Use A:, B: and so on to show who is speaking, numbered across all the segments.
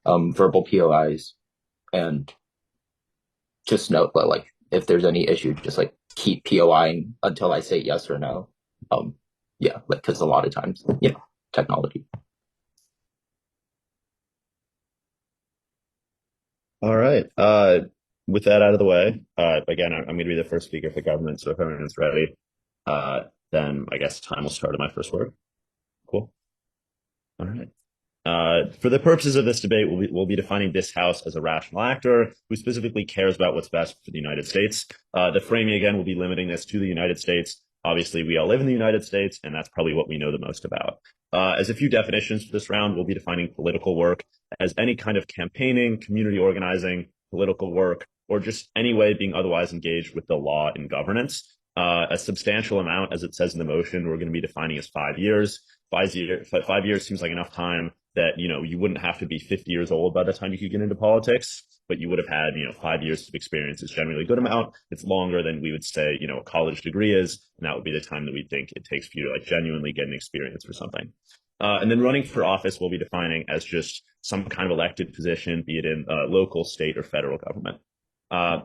A: verbal POIs, and just note that like if there's any issue, just like keep POIing until I say yes or no. Um, yeah, like because a lot of times, technology.
B: All right. With that out of the way, again, I'm going to be the first speaker for government, so if everyone's ready, uh, then I guess time will start at my first word. Cool. All right. For the purposes of this debate, we'll be defining this House as a rational actor who specifically cares about what's best for the United States. The framing, again, will be limiting this to the United States. Obviously, we all live in the United States, and that's probably what we know the most about. As a few definitions for this round, we'll be defining political work as any kind of campaigning, community organizing, political work, or just any way being otherwise engaged with the law and governance. A substantial amount, as it says in the motion, we're going to be defining as 5 years. 5 years seems like enough time that you wouldn't have to be 50 years old by the time you could get into politics, but you would have had 5 years of experience is generally a good amount. It's longer than we would say a college degree is, and that would be the time that we think it takes for you to like genuinely get an experience for something. And then running for office, we'll be defining as just some kind of elected position, be it in local, state, or federal government. Uh,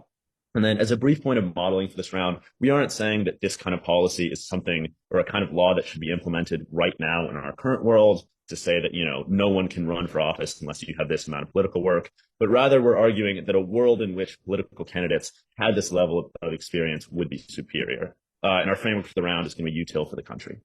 B: and then, as a brief point of modeling for this round, we aren't saying that this kind of policy is something or a kind of law that should be implemented right now in our current world to say that, no one can run for office unless you have this amount of political work. But rather, we're arguing that a world in which political candidates had this level of experience would be superior. And our framework for the round is going to be util for the country.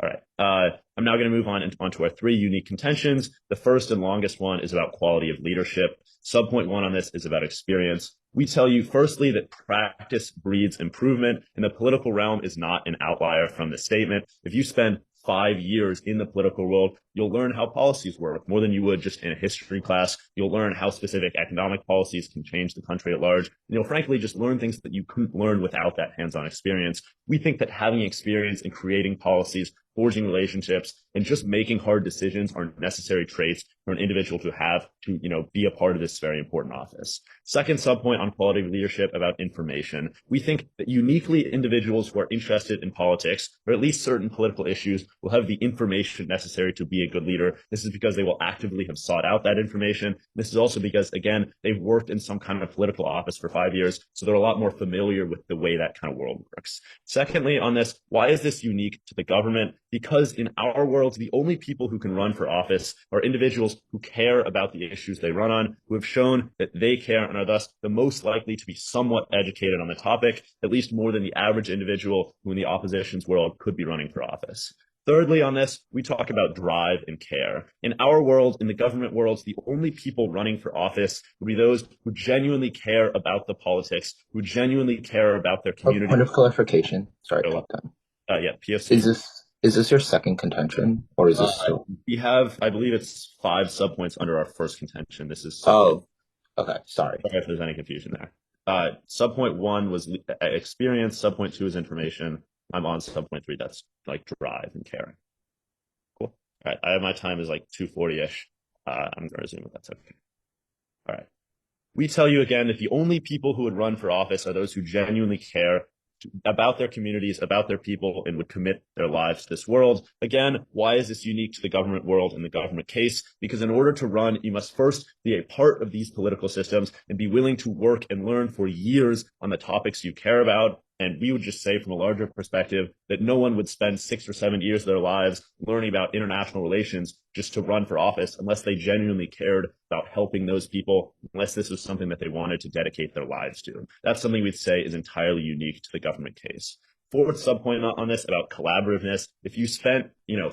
B: All right. I'm now going to move on to our three unique contentions. The first and longest one is about quality of leadership. Subpoint one on this is about experience. We tell you, firstly, that practice breeds improvement, and the political realm is not an outlier from the statement. If you spend 5 years in the political world, you'll learn how policies work more than you would just in a history class. You'll learn how specific economic policies can change the country at large. And you'll frankly just learn things that you couldn't learn without that hands-on experience. We think that having experience in creating policies, forging relationships, and just making hard decisions are necessary traits for an individual to have to, be a part of this very important office. Second subpoint on quality of leadership about information. We think that uniquely individuals who are interested in politics, or at least certain political issues, will have the information necessary to be a good leader. This is because they will actively have sought out that information. This is also because, again, they've worked in some kind of political office for 5 years, so they're a lot more familiar with the way that kind of world works. Secondly, on this, why is this unique to the government? Because in our world, the only people who can run for office are individuals who care about the issues they run on, who have shown that they care and are thus the most likely to be somewhat educated on the topic, at least more than the average individual who in the opposition's world could be running for office. Thirdly, on this, we talk about drive and care. In our world, in the government world, the only people running for office would be those who genuinely care about the politics, who genuinely care about their
A: A
B: community.
A: point of clarification. Sorry,
B: So,
A: Captain.
B: yeah,
A: Is
B: PFC.
A: this your second contention, or is this
B: Uh,
A: still?
B: we have, I believe it's 5 subpoints under our first contention. This is subpoint.
A: Oh, okay. Sorry.
B: Sorry if there's any confusion there. Subpoint one was experience. Subpoint two is information. I'm on subpoint three. That's like drive and caring. Cool. All right. I have my time is like 2:40-ish. I'm going to resume if that's okay. All right. We tell you again that the only people who would run for office are those who genuinely care about their communities, about their people, and would commit their lives to this world. Again, why is this unique to the government world and the government case? Because in order to run, you must first be a part of these political systems and be willing to work and learn for years on the topics you care about. And we would just say from a larger perspective that no one would spend 6 or 7 years of their lives learning about international relations just to run for office unless they genuinely cared about helping those people, unless this was something that they wanted to dedicate their lives to. That's something we'd say is entirely unique to the government case. Fourth subpoint on this about collaborativeness. If you spent,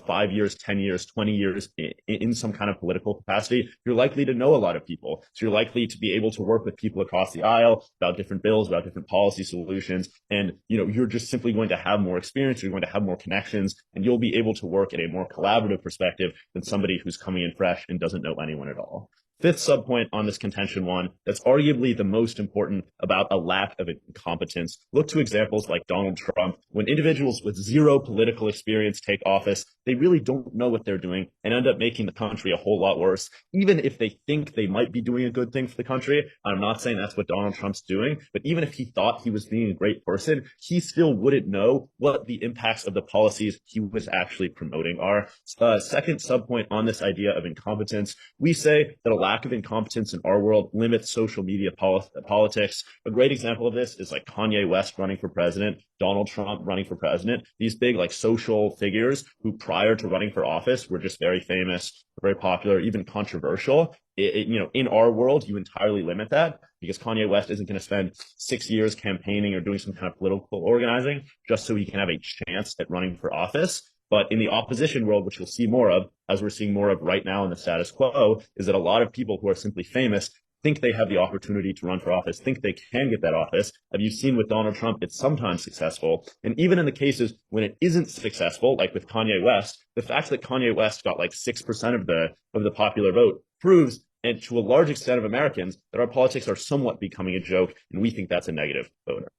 B: 5 years, 10 years, 20 years in some kind of political capacity, you're likely to know a lot of people. So you're likely to be able to work with people across the aisle about different bills, about different policy solutions. And, you're just simply going to have more experience. You're going to have more connections, and you'll be able to work in a more collaborative perspective than somebody who's coming in fresh and doesn't know anyone at all. Fifth subpoint on this contention one, that's arguably the most important about a lack of incompetence. Look to examples like Donald Trump. When individuals with zero political experience take office, they really don't know what they're doing and end up making the country a whole lot worse, even if they think they might be doing a good thing for the country. I'm not saying that's what Donald Trump's doing, but even if he thought he was being a great person, he still wouldn't know what the impacts of the policies he was actually promoting are. Second subpoint on this idea of incompetence, we say that a lack lack of incompetence in our world limits social media politics. A great example of this is like Kanye West running for president, Donald Trump running for president. These big like social figures who prior to running for office were just very famous, very popular, even controversial. In our world, you entirely limit that because Kanye West isn't going to spend 6 years campaigning or doing some kind of political organizing just so he can have a chance at running for office. But in the opposition world, which you'll see more of, as we're seeing more of right now in the status quo, is that a lot of people who are simply famous think they have the opportunity to run for office, think they can get that office. Have you seen with Donald Trump, it's sometimes successful. And even in the cases when it isn't successful, like with Kanye West, the fact that Kanye West got like 6% of the popular vote proves, and to a large extent of Americans, that our politics are somewhat becoming a joke, and we think that's a negative voter.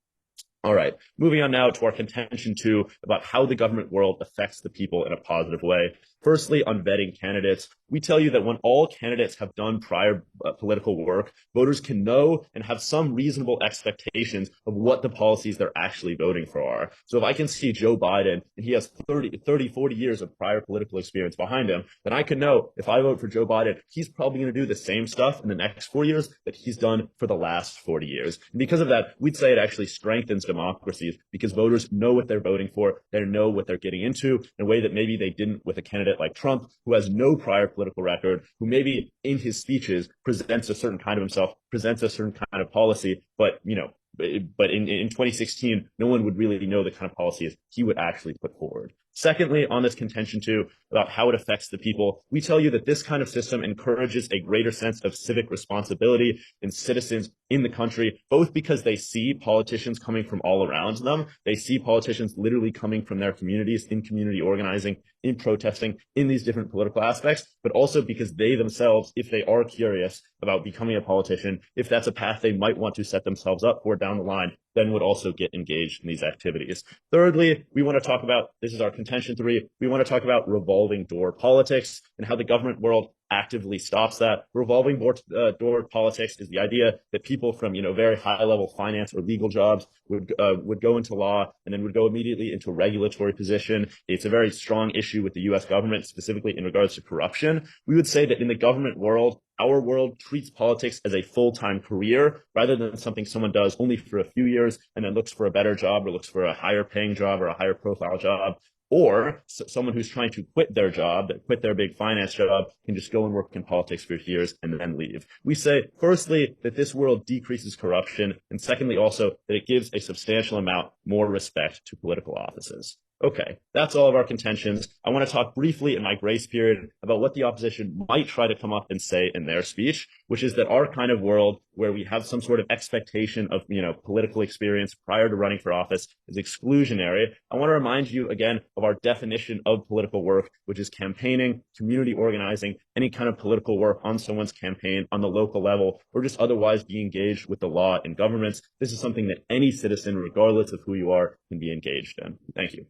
B: All right, moving on now to our contention two about how the government world affects the people in a positive way. Firstly, on vetting candidates, we tell you that when all candidates have done prior political work, voters can know and have some reasonable expectations of what the policies they're actually voting for are. So if I can see Joe Biden and he has 40 years of prior political experience behind him, then I can know if I vote for Joe Biden, he's probably going to do the same stuff in the next 4 years that he's done for the last 40 years. And because of that, we'd say it actually strengthens democracies because voters know what they're voting for. They know what they're getting into in a way that maybe they didn't with a candidate like Trump, who has no prior political record, who maybe in his speeches presents a certain kind of himself, presents a certain kind of policy, but in 2016, no one would really know the kind of policies he would actually put forward. Secondly, on this contention too, about how it affects the people, we tell you that this kind of system encourages a greater sense of civic responsibility in citizens in the country, both because they see politicians coming from all around them. They see politicians literally coming from their communities, in community organizing, in protesting, in these different political aspects, but also because they themselves, if they are curious about becoming a politician, if that's a path they might want to set themselves up for down the line, then would also get engaged in these activities. Thirdly, we want to talk about, this is our contention three, we want to talk about revolving door politics and how the government world actively stops that. Revolving door politics is the idea that people from very high level finance or legal jobs would go into law and then would go immediately into a regulatory position. It's a very strong issue with the U.S. government, specifically in regards to corruption. We would say that in the government world, our world treats politics as a full-time career rather than something someone does only for a few years and then looks for a better job or looks for a higher paying job or a higher profile job. Or someone who's trying to quit their job, that quit their big finance job, can just go and work in politics for years and then leave. We say, firstly, that this world decreases corruption, and secondly, also that it gives a substantial amount more respect to political offices. Okay, that's all of our contentions. I want to talk briefly in my grace period about what the opposition might try to come up and say in their speech, which is that our kind of world where we have some sort of expectation of, political experience prior to running for office is exclusionary. I want to remind you again of our definition of political work, which is campaigning, community organizing, any kind of political work on someone's campaign on the local level, or just otherwise be engaged with the law and governments. This is something that any citizen, regardless of who you are, can be engaged in. Thank you.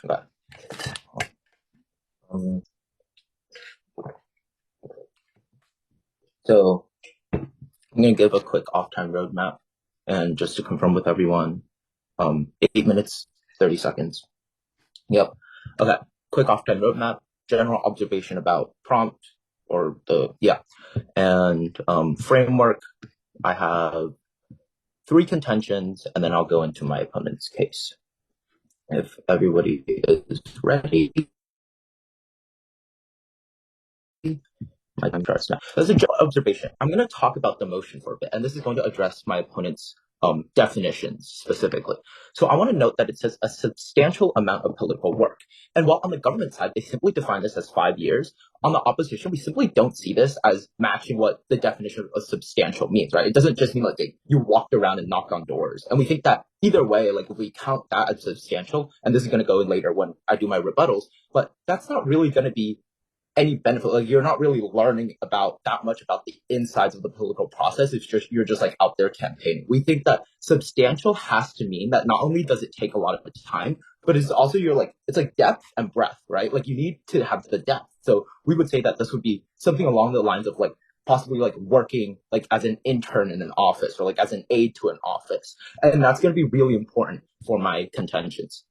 A: Okay. So I'm going to give a quick off-time roadmap, and just to confirm with everyone, 8 minutes, 30 seconds. Yep. Okay. Quick off-time roadmap, general observation about prompt and framework. I have 3 contentions, and then I'll go into my opponent's case. If everybody is ready, my time starts now. As a general observation, I'm going to talk about the motion for a bit, and this is going to address my opponent's definitions specifically. So I want to note that it says a substantial amount of political work. And while on the government side, they simply define this as 5 years, on the opposition, we simply don't see this as matching what the definition of substantial means, right? It doesn't just mean like you walked around and knocked on doors. And we think that either way, like if we count that as substantial, and this is going to go in later when I do my rebuttals, but that's not really going to be any benefit. Like you're not really learning about that much about the insides of the political process. It's just you're just like out there campaigning. We think that substantial has to mean that not only does it take a lot of time, but it's also it's like depth and breadth, right? Like you need to have the depth. So we would say that this would be something along the lines of like possibly like working like as an intern in an office or like as an aide to an office. And that's going to be really important for my contentions.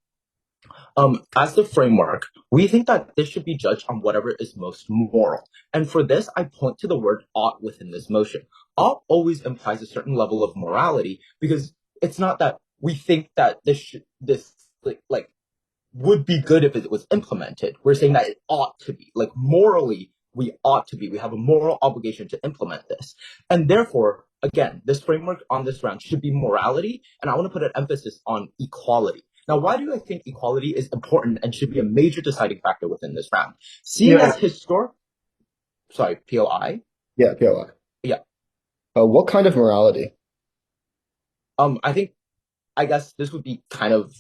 A: As the framework, we think that this should be judged on whatever is most moral. And for this, I point to the word ought within this motion. Ought always implies a certain level of morality because it's not that we think that this would be good if it was implemented. We're saying that it ought to be. Like morally, we ought to be. We have a moral obligation to implement this. And therefore, again, this framework on this round should be morality. And I want to put an emphasis on equality. Now, why do I think equality is important and should be a major deciding factor within this round? Seeing
C: Yeah,
A: as historic, sorry, POI.
C: yeah, POI.
A: Yeah.
C: What kind of morality?
A: I think, I guess this would be kind of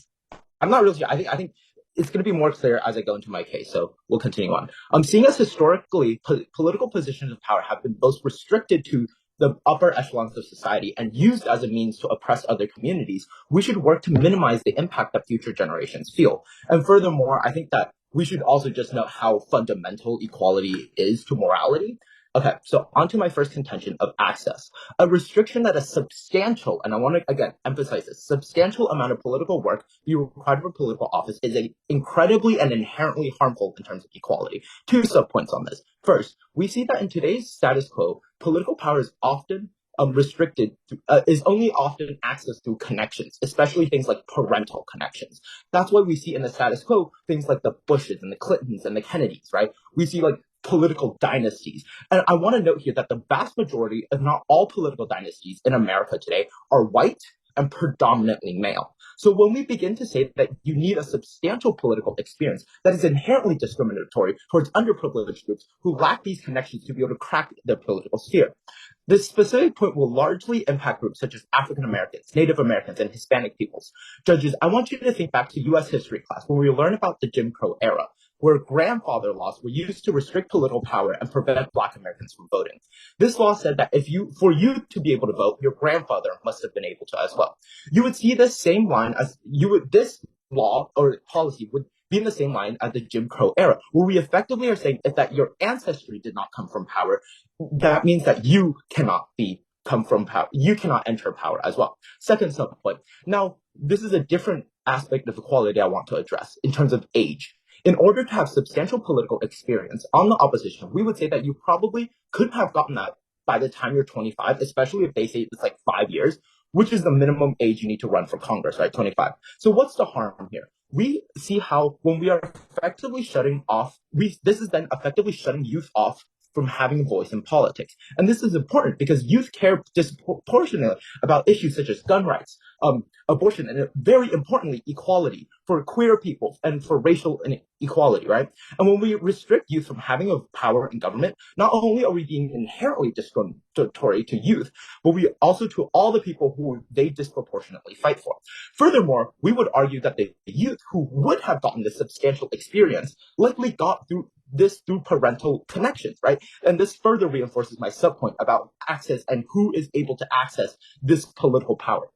A: I'm not really sure. I think it's going to be more clear as I go into my case. So we'll continue on. Seeing as historically political positions of power have been both restricted to the upper echelons of society and used as a means to oppress other communities, we should work to minimize the impact that future generations feel. And furthermore, I think that we should also just note how fundamental equality is to morality. Okay, so on to my first contention of access. A restriction that a substantial, and I want to again emphasize this, substantial amount of political work be required for political office is a incredibly and inherently harmful in terms of equality. Two subpoints on this. First, we see that in today's status quo, political power is often restricted is only often accessed through connections, especially things like parental connections. That's why we see in the status quo things like the Bushes and the Clintons and the Kennedys, right? We see like political dynasties. And I want to note here that the vast majority, if not all political dynasties in America today, are white and predominantly male. So when we begin to say that you need a substantial political experience, that is inherently discriminatory towards underprivileged groups who lack these connections to be able to crack the political sphere. This specific point will largely impact groups such as African Americans, Native Americans, and Hispanic peoples. Judges, I want you to think back to U.S. history class when we learn about the Jim Crow era, where grandfather laws were used to restrict political power and prevent Black Americans from voting. This law said that for you to be able to vote, your grandfather must have been able to as well. You would see this same line this law or policy would be in the same line as the Jim Crow era, where we effectively are saying if that your ancestry did not come from power, that means that you cannot come from power. You cannot enter power as well. Second subpoint. Now, this is a different aspect of equality I want to address in terms of age. In order to have substantial political experience on the opposition, we would say that you probably could have gotten that by the time you're 25, especially if they say it's like 5 years, which is the minimum age you need to run for Congress, right? 25. So what's the harm here? We see how when we are effectively shutting off, this is then effectively shutting youth off from having a voice in politics. And this is important because youth care disproportionately about issues such as gun rights, abortion, and very importantly, equality for queer people and for racial inequality, right? And when we restrict youth from having a power in government, not only are we being inherently discriminatory to youth, but we also to all the people who they disproportionately fight for. Furthermore, we would argue that the youth who would have gotten this substantial experience likely got through parental connections, right? And this further reinforces my subpoint about access and who is able to access this political power.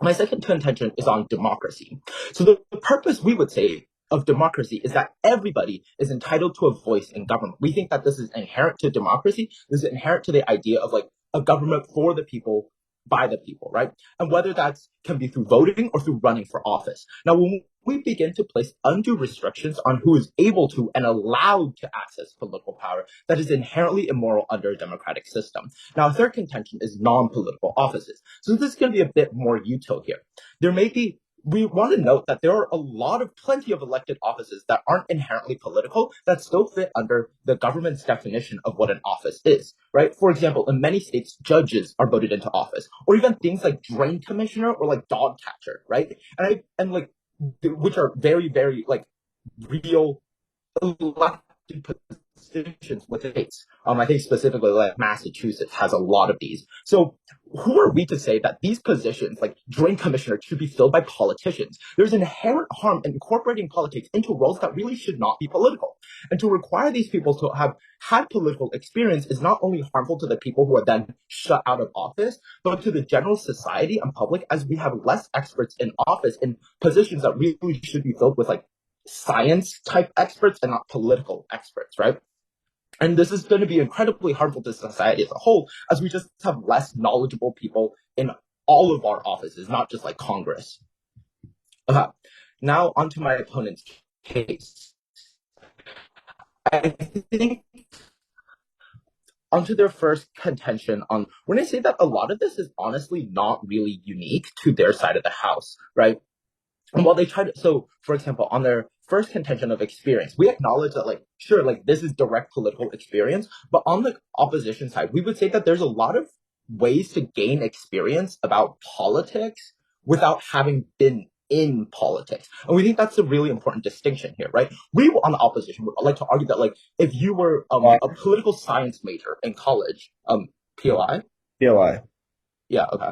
A: My second contention is on democracy. So the purpose, we would say, of democracy is that everybody is entitled to a voice in government. We think that this is inherent to democracy. This is inherent to the idea of like a government for the people, by the people, right? And whether that can be through voting or through running for office. Now, when we begin to place undue restrictions on who is able to and allowed to access political power, that is inherently immoral under a democratic system. Now, a third contention is non-political offices. So this is going to be a bit more util here. We want to note that there are plenty of elected offices that aren't inherently political that still fit under the government's definition of what an office is, right? For example, in many states, judges are voted into office, or even things like drain commissioner or like dog catcher, right? Which are very, very like real elected positions with states. I think specifically like Massachusetts has a lot of these. So who are we to say that these positions, like drain commissioner, should be filled by politicians? There's inherent harm in incorporating politics into roles that really should not be political. And to require these people to have had political experience is not only harmful to the people who are then shut out of office, but to the general society and public, as we have less experts in office in positions that really should be filled with like science type experts and not political experts, right? And this is going to be incredibly harmful to society as a whole, as we just have less knowledgeable people in all of our offices, not just like Congress. Uh, Now onto my opponent's case. I think onto their first contention on when I say that a lot of this is honestly not really unique to their side of the house, right? And while they try to, so for example, on their first contention of experience, we acknowledge that, like, sure, like this is direct political experience, but on the opposition side, we would say that there's a lot of ways to gain experience about politics without having been in politics. And we think that's a really important distinction here, right? We on the opposition would like to argue that, like, if you were a political science major in college, POI?
C: POI.
A: Yeah, okay.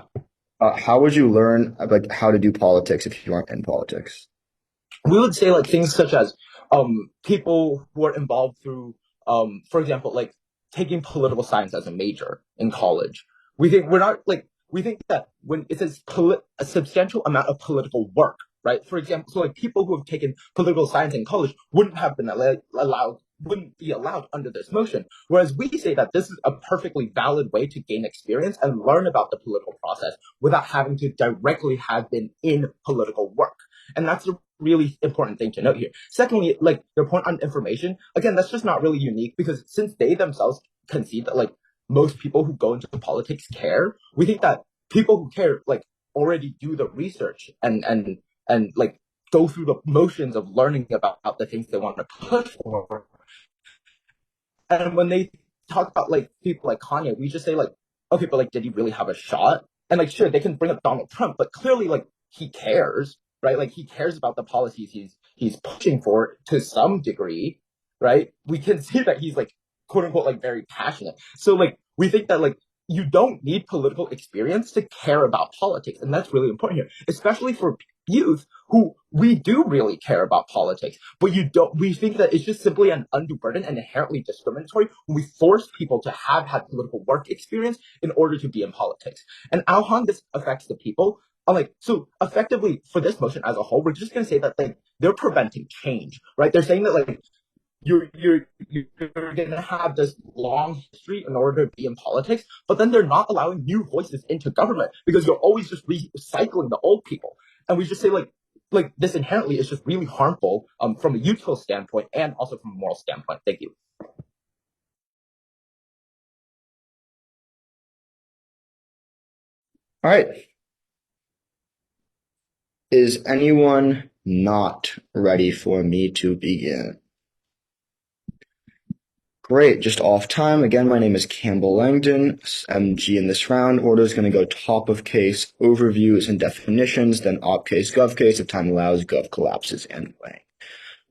C: How would you learn like how to do politics if you aren't in politics?
A: We would say like things such as people who are involved through for example, like taking political science as a major in college. We think that when it says a substantial amount of political work, right? For example, so like people who have taken political science in college wouldn't be allowed under this motion. Whereas we say that this is a perfectly valid way to gain experience and learn about the political process without having to directly have been in political work. And that's a really important thing to note here. Secondly, like their point on information, again, that's just not really unique because since they themselves concede that like most people who go into politics care, we think that people who care like already do the research and like go through the motions of learning about the things they want to push for. And when they talk about like people like Kanye, we just say like, okay, but like, did he really have a shot? And like, sure, they can bring up Donald Trump, but clearly like he cares, right? Like he cares about the policies he's pushing for to some degree, right? We can see that he's like quote unquote like very passionate. So like we think that like you don't need political experience to care about politics, and that's really important here, especially for youth who we do really care about politics, but you don't. We think that it's just simply an undue burden and inherently discriminatory when we force people to have had political work experience in order to be in politics. And how this affects the people. Like so, effectively for this motion as a whole, we're just going to say that like they're preventing change, right? They're saying that like you're gonna have this long history in order to be in politics, but then they're not allowing new voices into government because you're always just recycling the old people. And we just say like this inherently is just really harmful from a useful standpoint and also from a moral standpoint. Thank you.
C: All right. Is anyone not ready for me to begin? Great, just off time. Again, my name is Campbell Langdon, MG in this round. Order is going to go top of case, overviews and definitions, then op case, gov case. If time allows, gov collapses and weighing.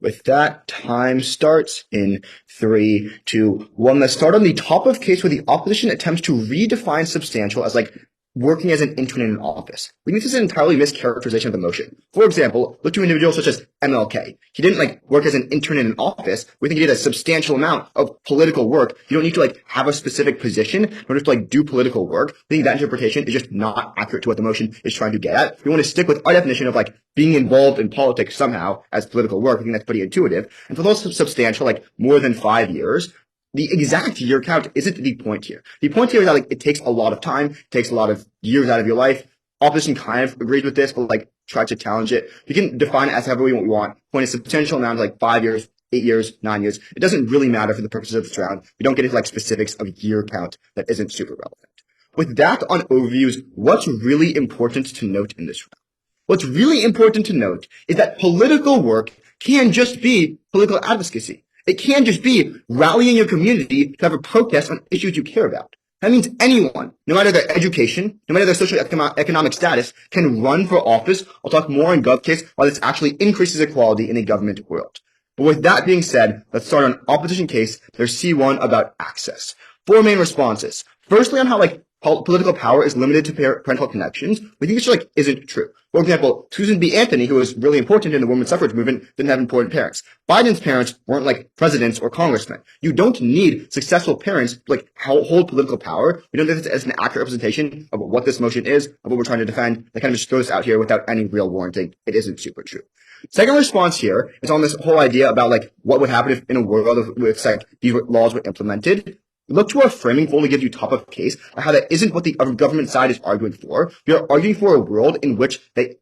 C: With that, time starts in 3, 2, 1. Let's start on the top of case where the opposition attempts to redefine substantial as like working as an intern in an office. We think this is an entirely mischaracterization of the motion. For example, look to individuals such as MLK. He didn't like work as an intern in an office. We think he did a substantial amount of political work. You don't need to like have a specific position in order to like do political work. I think that interpretation is just not accurate to what the motion is trying to get at. We want to stick with our definition of like being involved in politics somehow as political work. I think that's pretty intuitive. And for those substantial, like more than 5 years, the exact year count isn't the point here. The point here is that like it takes a lot of time, it takes a lot of years out of your life. Opposition kind of agrees with this, but like try to challenge it. You can define it as however we want. Point is substantial amount like 5 years, 8 years, 9 years. It doesn't really matter for the purposes of this round. We don't get into like specifics of year count that isn't super relevant. With that on overviews, what's really important to note in this round? What's really important to note is that political work can just be political advocacy. It can just be rallying your community to have a protest on issues you care about. That means anyone, no matter their education, no matter their social economic status, can run for office. I'll talk more in Gov case why this actually increases equality in a government world. But with that being said, let's start on opposition case. There's C1 about access. 4 main responses. Firstly, on how like political power is limited to parental connections, we think this just like isn't true. For example, Susan B. Anthony, who was really important in the women's suffrage movement, didn't have important parents. Biden's parents weren't like presidents or congressmen. You don't need successful parents to like hold political power. We don't think this as an accurate representation of what this motion is, of what we're trying to defend. They kind of just throw this out here without any real warranting. It isn't super true. Second response here is on this whole idea about like what would happen if in a world of which like these laws were implemented. look to our framing goal to give you top of case, how that isn't what the government side is arguing for. We are arguing for a world in which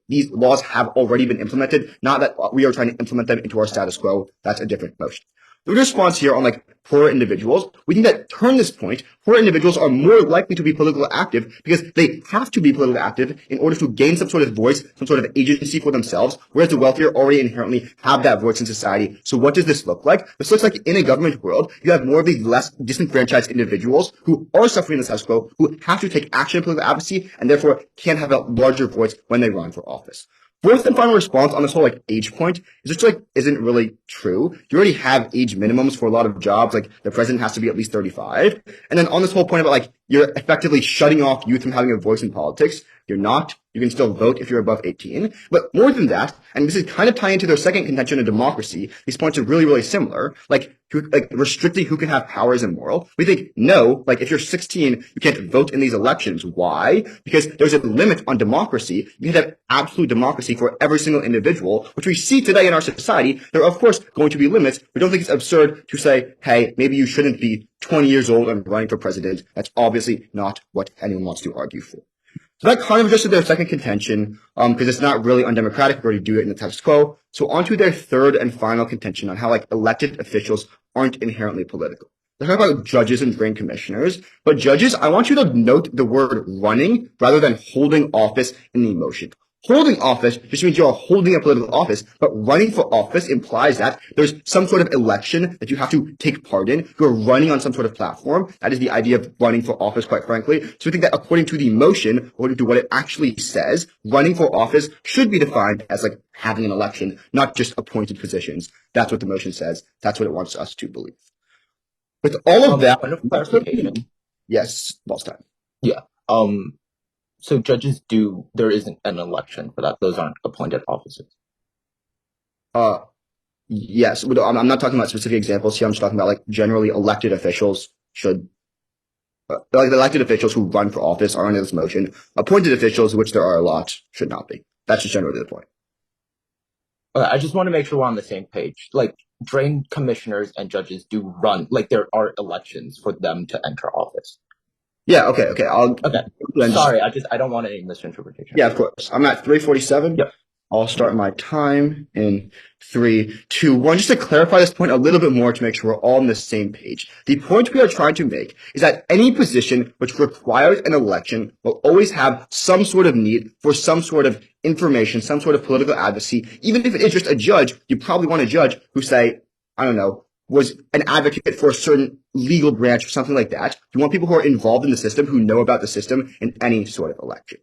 C: these laws have already been implemented, not that we are trying to implement them into our status quo. That's a different motion. The response here on like poor individuals, we think that turn this point, poor individuals are more likely to be politically active because they have to be politically active in order to gain some sort of voice, some sort of agency for themselves, whereas the wealthier already inherently have that voice in society. So what does this look like? This looks like in a government world, you have more of these less disenfranchised individuals who are suffering the status quo, who have to take action in political advocacy, and therefore can have a larger voice when they run for office. Fourth and final response on this whole like age point is just like isn't really true. You already have age minimums for a lot of jobs, like the president has to be at least 35. And then on this whole point about like you're effectively shutting off youth from having a voice in politics, you're not. You can still vote if you're above 18. But more than that, and this is kind of tying into their second contention of democracy, these points are really, really similar. Like restricting who can have power is immoral. We think, no, like if you're 16, you can't vote in these elections. Why? Because there's a limit on democracy. You can have absolute democracy for every single individual, which we see today in our society. There are, of course, going to be limits. We don't think it's absurd to say, hey, maybe you shouldn't be 20 years old and running for president. That's obviously not what anyone wants to argue for. So that kind of addresses their second contention, because it's not really undemocratic. We already do it in the status quo. So on to their third and final contention on how like elected officials aren't inherently political. They talk about judges and drain commissioners, but judges, I want you to note the word running rather than holding office in the emotion. Holding office just means you're holding a political office, but running for office implies that there's some sort of election that you have to take part in. You're running on some sort of platform. That is the idea of running for office, quite frankly. So we think that according to the motion, according to what it actually says, running for office should be defined as like having an election, not just appointed positions. That's what the motion says. That's what it wants us to believe. With all of that,
A: point of clarification.
C: Yes, lost time.
A: Yeah. So judges there isn't an election for that. Those aren't appointed offices.
C: Yes. I'm not talking about specific examples here. I'm just talking about like generally elected officials should, like the elected officials who run for office are under this motion. Appointed officials, which there are a lot, should not be. That's just generally the point.
A: Okay, I just want to make sure we're on the same page. Like drain commissioners and judges do run, like there are elections for them to enter office.
C: Yeah, okay.
A: Sorry, I don't want any misinterpretation.
C: Yeah, of course. I'm at 3:47.
A: Yep.
C: I'll start my time in 3, 2, 1. Just to clarify this point a little bit more to make sure we're all on the same page. The point we are trying to make is that any position which requires an election will always have some sort of need for some sort of information, some sort of political advocacy. Even if it is just a judge, you probably want a judge who say, I don't know, was an advocate for a certain legal branch or something like that. You want people who are involved in the system, who know about the system in any sort of election.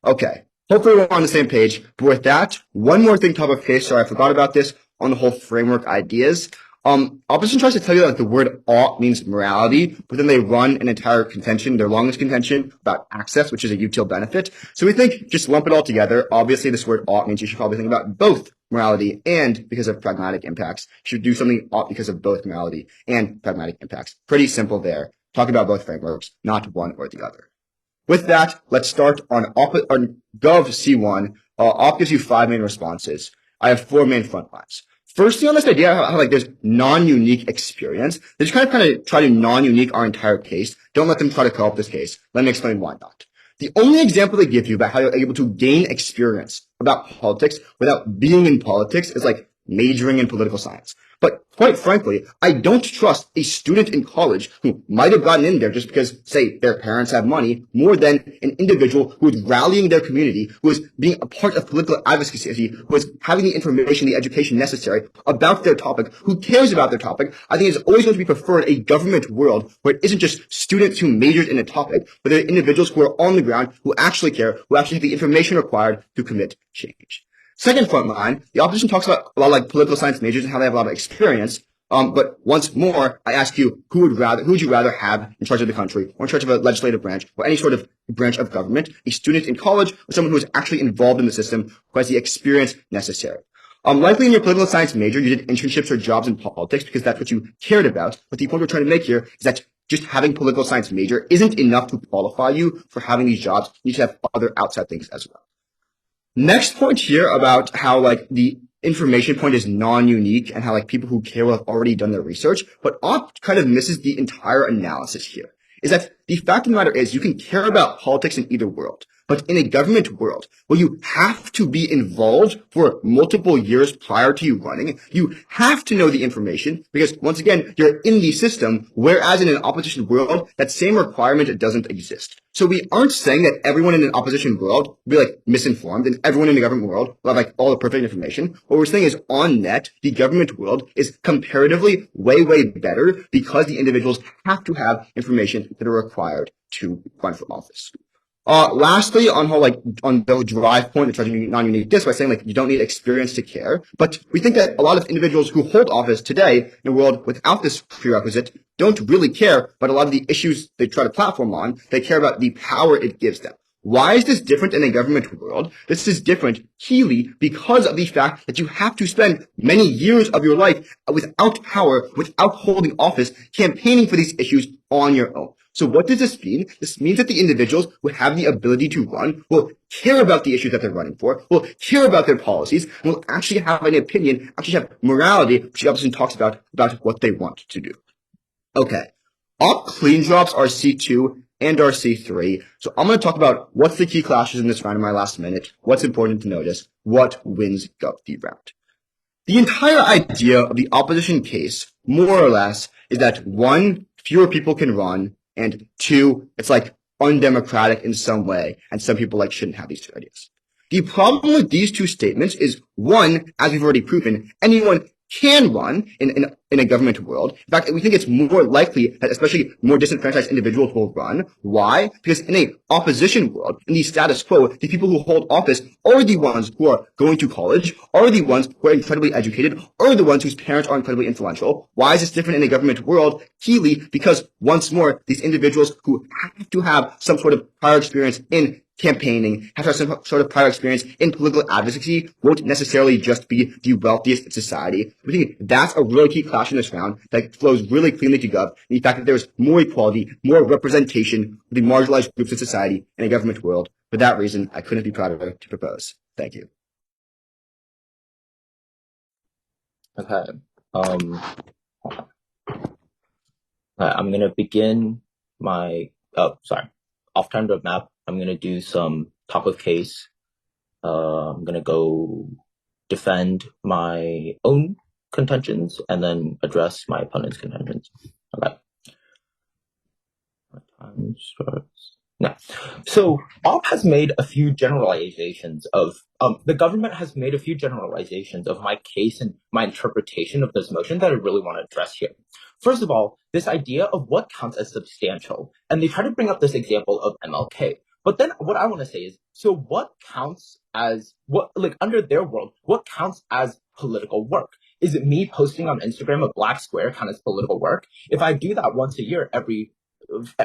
C: Okay. Hopefully we're on the same page. But with that, one more thing top of case. Sorry, I forgot about this on the whole framework ideas. Opposition tries to tell you that the word ought means morality, but then they run an entire contention, their longest contention, about access, which is a util benefit. So we think just lump it all together. Obviously, this word ought means you should probably think about both morality and because of pragmatic impacts. You should do something ought because of both morality and pragmatic impacts. Pretty simple there. Talk about both frameworks, not one or the other. With that, let's start on Gov C1. Op gives you 5 main responses. I have 4 main front lines. Firstly, on this idea how like there's non-unique experience, they just kind of try to non-unique our entire case. Don't let them try to co-op this case. Let me explain why not. The only example they give you about how you're able to gain experience about politics without being in politics is like majoring in political science. But quite frankly, I don't trust a student in college who might have gotten in there just because, say, their parents have money more than an individual who is rallying their community, who is being a part of political advocacy, who is having the information, the education necessary about their topic, who cares about their topic. I think it's always going to be preferred a government world where it isn't just students who majored in a topic, but there are individuals who are on the ground, who actually care, who actually have the information required to commit change. Second front line, the opposition talks about a lot like political science majors and how they have a lot of experience. But once more, I ask you, who would you rather have in charge of the country or in charge of a legislative branch or any sort of branch of government? A student in college or someone who is actually involved in the system who has the experience necessary? Likely in your political science major, you did internships or jobs in politics because that's what you cared about. But the point we're trying to make here is that just having political science major isn't enough to qualify you for having these jobs. You should have other outside things as well. Next point here about how like the information point is non-unique and how like people who care will have already done their research, but Opt kind of misses the entire analysis here. Is that the fact of the matter is you can care about politics in either world, but in a government world where you have to be involved for multiple years prior to you running, you have to know the information because once again, you're in the system, whereas in an opposition world, that same requirement doesn't exist. So we aren't saying that everyone in an opposition world will be like misinformed and everyone in the government world will have like all the perfect information. What we're saying is on net, the government world is comparatively way, way better because the individuals have to have information that are required to run for office. Lastly, on how like on the drive point, it's non-unique this by saying like you don't need experience to care. But we think that a lot of individuals who hold office today in a world without this prerequisite don't really care about a lot of the issues they try to platform on. They care about the power it gives them. Why is this different in a government world? This is different, Keely, because of the fact that you have to spend many years of your life without power, without holding office, campaigning for these issues on your own. So what does this mean? This means that the individuals who have the ability to run will care about the issues that they're running for, will care about their policies, and will actually have an opinion, actually have morality, which the opposition talks about what they want to do. Okay. Op clean drops are C2 and are C3. So I'm going to talk about what's the key clashes in this round in my last minute, what's important to notice, what wins Gov the round. The entire idea of the opposition case, more or less, is that one, fewer people can run, and two, it's like undemocratic in some way, and some people like shouldn't have these two ideas. The problem with these two statements is one, as we've already proven, anyone can run in a government world. In fact, we think it's more likely that especially more disenfranchised individuals will run. Why? Because in a opposition world, in the status quo, the people who hold office are the ones who are going to college, are the ones who are incredibly educated, are the ones whose parents are incredibly influential. Why is this different in a government world? Keely, because once more, these individuals who have to have some sort of prior experience in campaigning, have to have some sort of prior experience in political advocacy, won't necessarily just be the wealthiest in society. We think that's a really key clash in this round that flows really cleanly to Gov. The fact that there's more equality, more representation of the marginalized groups in society in a government world. For that reason, I couldn't be prouder to propose. Thank you.
A: Okay. I'm gonna begin my off-time roadmap. I'm gonna do some top of case. I'm gonna go defend my own contentions and then address my opponent's contentions. Okay. My time starts now. So Op has made a few generalizations of the government has made a few generalizations of my case and my interpretation of this motion that I really want to address here. First of all, this idea of what counts as substantial, and they try to bring up this example of MLK. But then what I want to say is, so what counts as what, like under their world, what counts as political work? Is it me posting on Instagram a black square count as political work? If I do that once a year,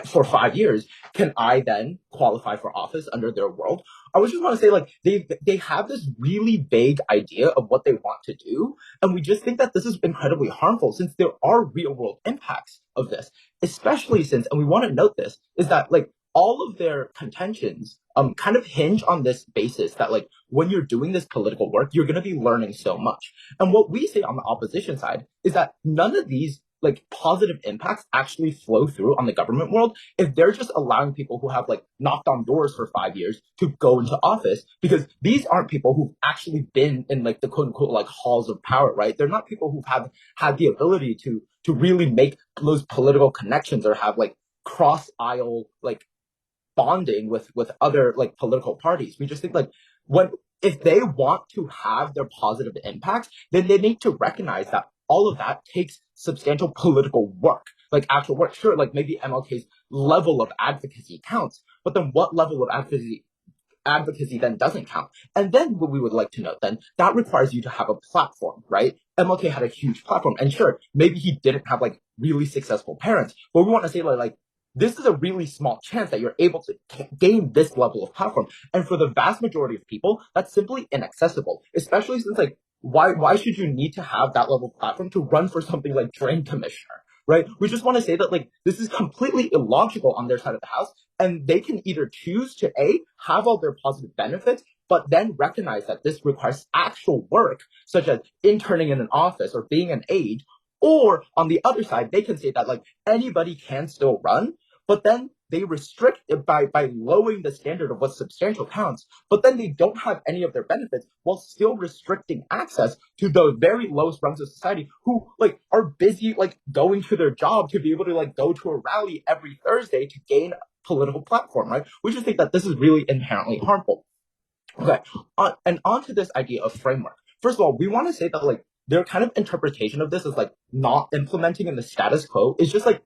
A: for 5 years, can I then qualify for office under their world? I would just want to say, like, they have this really vague idea of what they want to do, and we just think that this is incredibly harmful since there are real world impacts of this, especially since, and we want to note this, is that like all of their contentions kind of hinge on this basis that like when you're doing this political work, you're going to be learning so much. And what we say on the opposition side is that none of these like positive impacts actually flow through on the government world if they're just allowing people who have like knocked on doors for 5 years to go into office, because these aren't people who've actually been in like the quote unquote like halls of power, right? They're not people who've had the ability to really make those political connections or have like cross aisle like bonding with other like political parties. We just think like when if they want to have their positive impacts, then they need to recognize that all of that takes substantial political work, like actual work. Sure, like maybe MLK's level of advocacy counts, but then what level of advocacy then doesn't count? And then what we would like to note then, that requires you to have a platform, right? MLK had a huge platform, and sure, maybe he didn't have like really successful parents, but we want to say like this is a really small chance that you're able to gain this level of platform. And for the vast majority of people, that's simply inaccessible, especially since like, why should you need to have that level of platform to run for something like drain commissioner, right? We just want to say that like, this is completely illogical on their side of the house And they can either choose to have all their positive benefits, but then recognize that this requires actual work, such as interning in an office or being an aide. Or on the other side, they can say that like anybody can still run, but then they restrict it by lowering the standard of what substantial counts, but then they don't have any of their benefits while still restricting access to the very lowest rungs of society who like are busy like going to their job to be able to like go to a rally every Thursday to gain a political platform, right? We just think that this is really inherently harmful. Okay, and onto this idea of framework. First of all, we want to say that like their kind of interpretation of this is like not implementing in the status quo is just like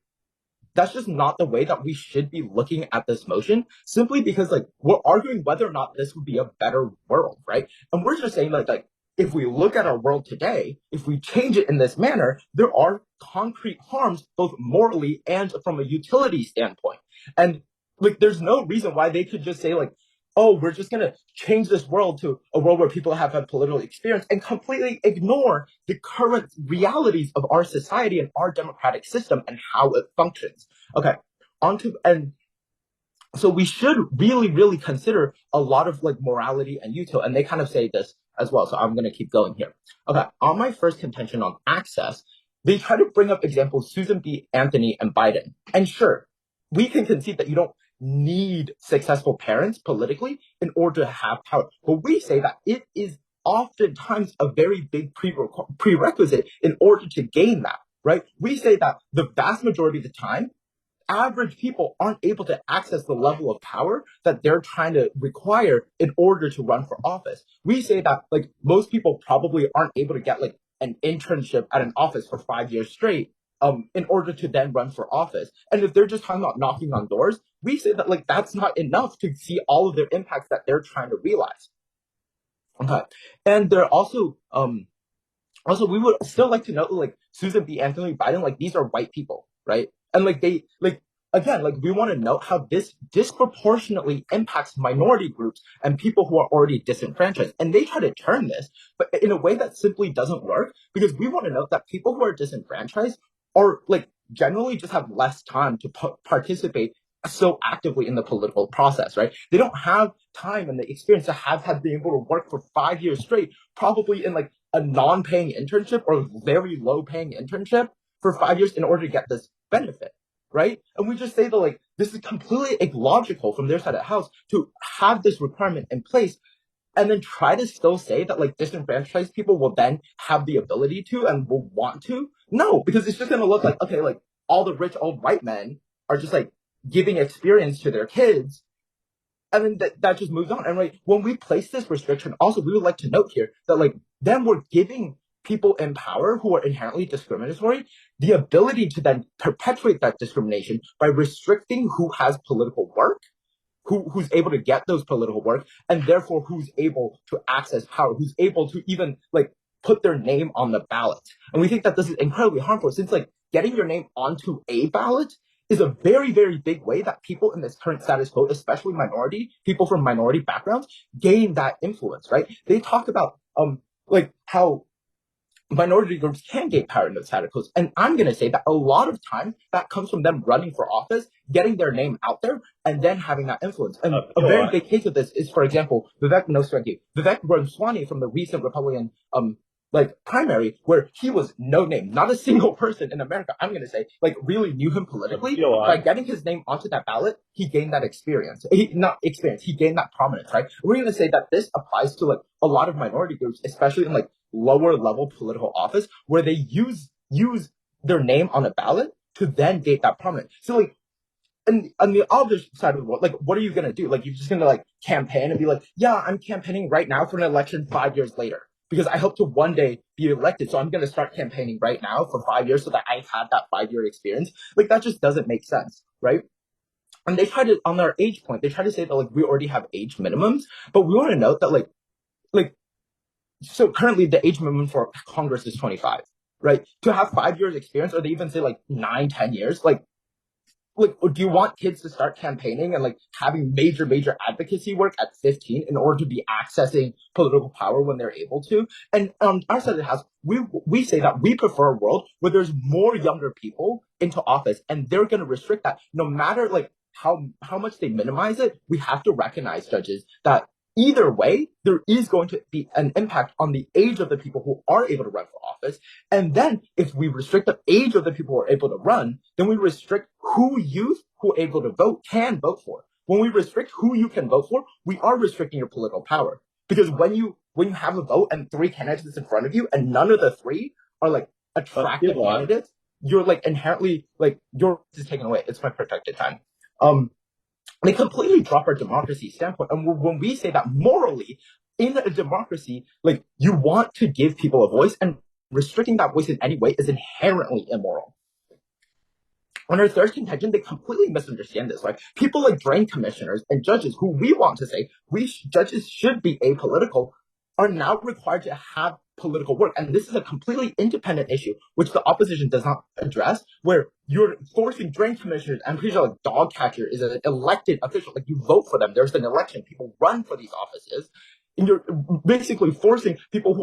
A: that's just not the way that we should be looking at this motion, simply because like we're arguing whether or not this would be a better world, right? And we're just saying like if we look at our world today, if we change it in this manner, there are concrete harms both morally and from a utility standpoint. And like there's no reason why they could just say like, oh, we're just going to change this world to a world where people have had political experience and completely ignore the current realities of our society and our democratic system and how it functions. Okay, and so we should really, really consider a lot of like morality and utility, and they kind of say this as well. So I'm going to keep going here. Okay, on my first contention on access, they try to bring up examples Susan B. Anthony and Biden. And sure, we can concede that you don't need successful parents politically in order to have power, but we say that it is oftentimes a very big prerequisite in order to gain that, right? We say that the vast majority of the time average people aren't able to access the level of power that they're trying to require in order to run for office. We say that like most people probably aren't able to get like an internship at an office for 5 years straight in order to then run for office. And if they're just talking about knocking on doors, we say that like that's not enough to see all of their impacts that they're trying to realize. Okay. And they're also, we would still like to know, like, Susan B. Anthony Biden, like, these are white people, right? And, like, they, like, again, like, we want to note how this disproportionately impacts minority groups and people who are already disenfranchised. And they try to turn this, but in a way that simply doesn't work, because we want to note that people who are disenfranchised are, like, generally just have less time to participate so actively in the political process, right? They don't have time and the experience to have been able to work for 5 years straight, probably in like a non-paying internship or very low-paying internship for 5 years in order to get this benefit, right? And we just say that like this is completely illogical from their side of the house to have this requirement in place and then try to still say that like disenfranchised people will then have the ability to and will want to. No, because it's just going to look like, okay, like all the rich old white men are just like giving experience to their kids, and then that just moves on. And like when we place this restriction, also we would like to note here that like then we're giving people in power who are inherently discriminatory the ability to then perpetuate that discrimination by restricting who has political work, who's able to get those political work, and therefore who's able to access power, who's able to even like put their name on the ballot. And we think that this is incredibly harmful since like getting your name onto a ballot is a very, very big way that people in this current status quo, especially minority, people from minority backgrounds, gain that influence, right? They talk about like how minority groups can gain power in those status quos. And I'm going to say that a lot of time that comes from them running for office, getting their name out there, and then having that influence. And a very big case of this is, for example, Vivek Ramaswamy from the recent Republican like primary, where he was no name, not a single person in America, I'm going to say, like really knew him politically. By getting his name onto that ballot, he gained that experience. He gained that prominence, right? We're going to say that this applies to like a lot of minority groups, especially in like lower level political office, where they use their name on a ballot to then gain that prominence. So like, and on the other side of the world, like, what are you going to do? Like, you're just going to like campaign and be like, yeah, I'm campaigning right now for an election 5 years later because I hope to one day be elected. So I'm going to start campaigning right now for 5 years so that I've had that 5 year experience. Like, that just doesn't make sense, right? And they try to, on their age point, they try to say that like we already have age minimums, but we want to note that like, so currently the age minimum for Congress is 25, right? To have 5 years experience, or they even say like 9, 10 years, like, do you want kids to start campaigning and like having major advocacy work at 15 in order to be accessing political power when they're able to? And on our side of the house, we say that we prefer a world where there's more younger people into office, and they're going to restrict that no matter like how much they minimize it, we have to recognize, judges, that either way, there is going to be an impact on the age of the people who are able to run for office. And then if we restrict the age of the people who are able to run, then we restrict who youth who are able to vote can vote for. When we restrict who you can vote for, we are restricting your political power. Because when you have a vote and three candidates in front of you and none of the three are like attractive candidates, you're like inherently like yours is taken away. It's my protected time. They completely drop our democracy standpoint. And when we say that morally, in a democracy, like you want to give people a voice, and restricting that voice in any way is inherently immoral. On our third contention, they completely misunderstand this. Like people like drain commissioners and judges who we want to say judges should be apolitical are now required to have political work. And this is a completely independent issue, which the opposition does not address, where you're forcing drain commissioners. I'm pretty sure like dog catcher is an elected official. Like you vote for them. There's an election. People run for these offices. And you're basically forcing people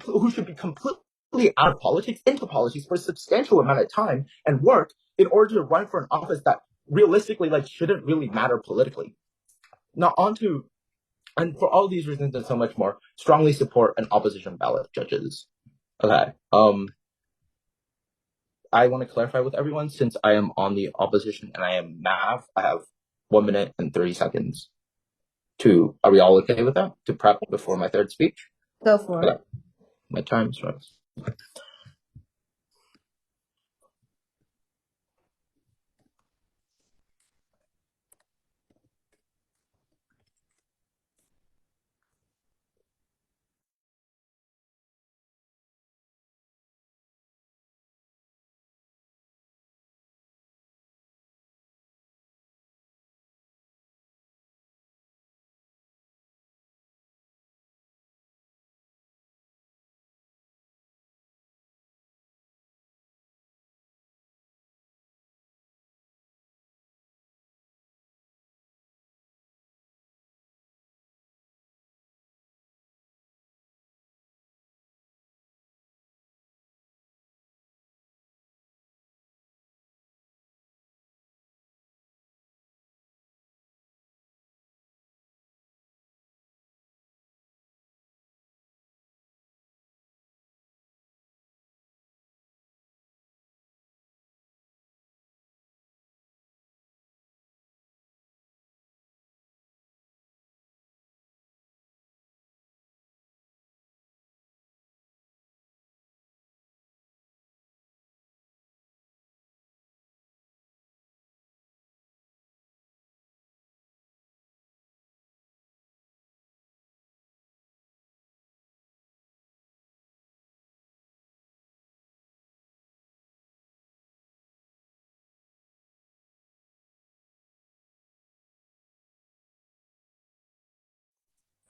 A: who should be completely out of politics into politics for a substantial amount of time and work in order to run for an office that realistically like shouldn't really matter politically. Now and for all these reasons and so much more, strongly support an opposition ballot, judges. Okay. I want to clarify with everyone, since I am on the opposition and I am Mav, I have 1 minute and 30 seconds are we all okay with that? To prep before my third speech?
D: Go for it.
A: My time starts.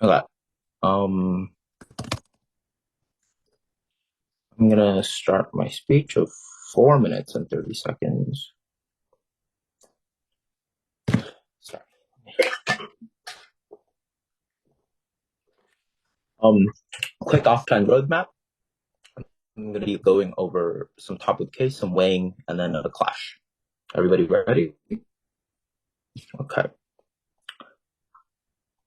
A: Okay. I'm gonna start my speech of 4 minutes and 30 seconds. Sorry. Quick off-time roadmap. I'm gonna be going over some top of the case, some weighing, and then a clash. Everybody ready? Okay.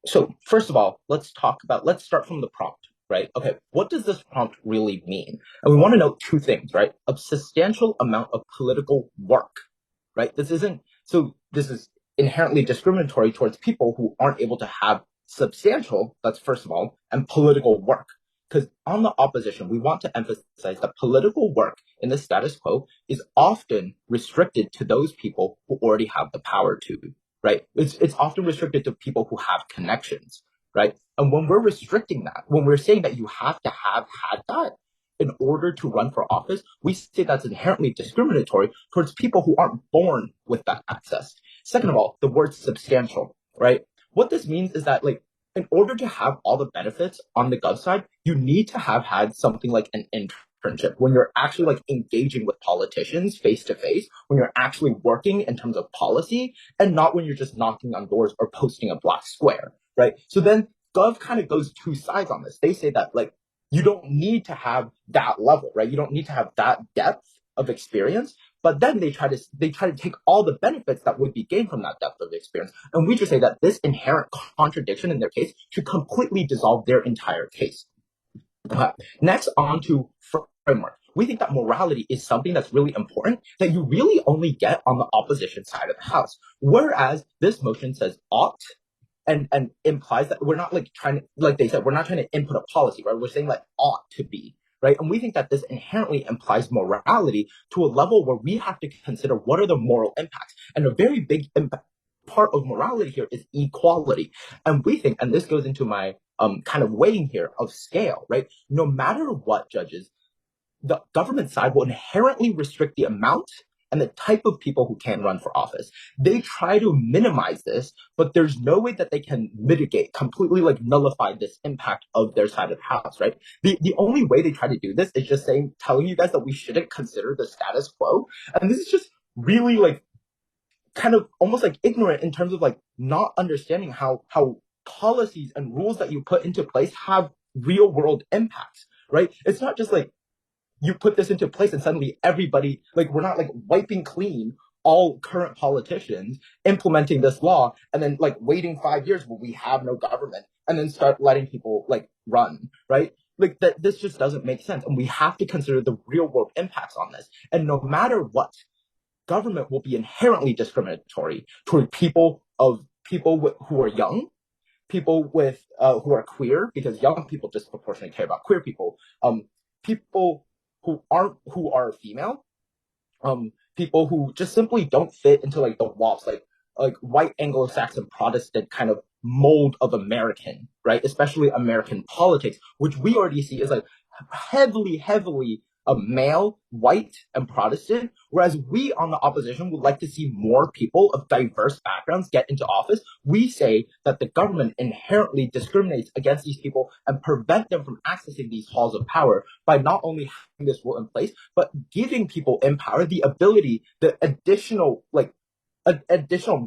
A: So first of all, let's start from the prompt, right? Okay, what does this prompt really mean? And we want to know two things, right? A substantial amount of political work, right? This is inherently discriminatory towards people who aren't able to have substantial, that's first of all, and political work. Because on the opposition, we want to emphasize that political work in the status quo is often restricted to those people who already have the power to, right? It's often restricted to people who have connections, right? And when we're restricting that, when we're saying that you have to have had that in order to run for office, we say that's inherently discriminatory towards people who aren't born with that access. Second of all, the word substantial, right? What this means is that like in order to have all the benefits on the gov side, you need to have had something like an internship when you're actually like engaging with politicians face to face, when you're actually working in terms of policy, and not when you're just knocking on doors or posting a black square, right? So then gov kind of goes two sides on this. They say that like you don't need to have that level, right? You don't need to have that depth of experience, but then they try to take all the benefits that would be gained from that depth of experience. And we just say that this inherent contradiction in their case should completely dissolve their entire case. Next, on to framework. We think that morality is something that's really important that you really only get on the opposition side of the house. Whereas this motion says ought and implies that we're not like trying to, like they said, we're not trying to input a policy, right? We're saying like ought to be, right? And we think that this inherently implies morality to a level where we have to consider what are the moral impacts. And a very big part of morality here is equality. And we think, and this goes into my kind of weighing here of scale, right? No matter what, judges, the government side will inherently restrict the amount and the type of people who can run for office. They try to minimize this, but there's no way that they can mitigate, completely like nullify this impact of their side of the house, right? The only way they try to do this is just telling you guys that we shouldn't consider the status quo. And this is just really like kind of almost like ignorant in terms of like not understanding how policies and rules that you put into place have real world impacts, right? It's not just like you put this into place and suddenly everybody, like, we're not like wiping clean all current politicians implementing this law and then like waiting 5 years where we have no government and then start letting people like run, right? Like that, this just doesn't make sense. And we have to consider the real world impacts on this. And no matter what, government will be inherently discriminatory toward people who are young, people with who are queer, because young people disproportionately care about queer people, people who are female, people who just simply don't fit into like the WAPs, like white Anglo-Saxon Protestant kind of mold of American, right? Especially American politics, which we already see is like heavily male, white, and Protestant, whereas we on the opposition would like to see more people of diverse backgrounds get into office. We say that the government inherently discriminates against these people and prevent them from accessing these halls of power by not only having this rule in place, but giving people in power the ability, the additional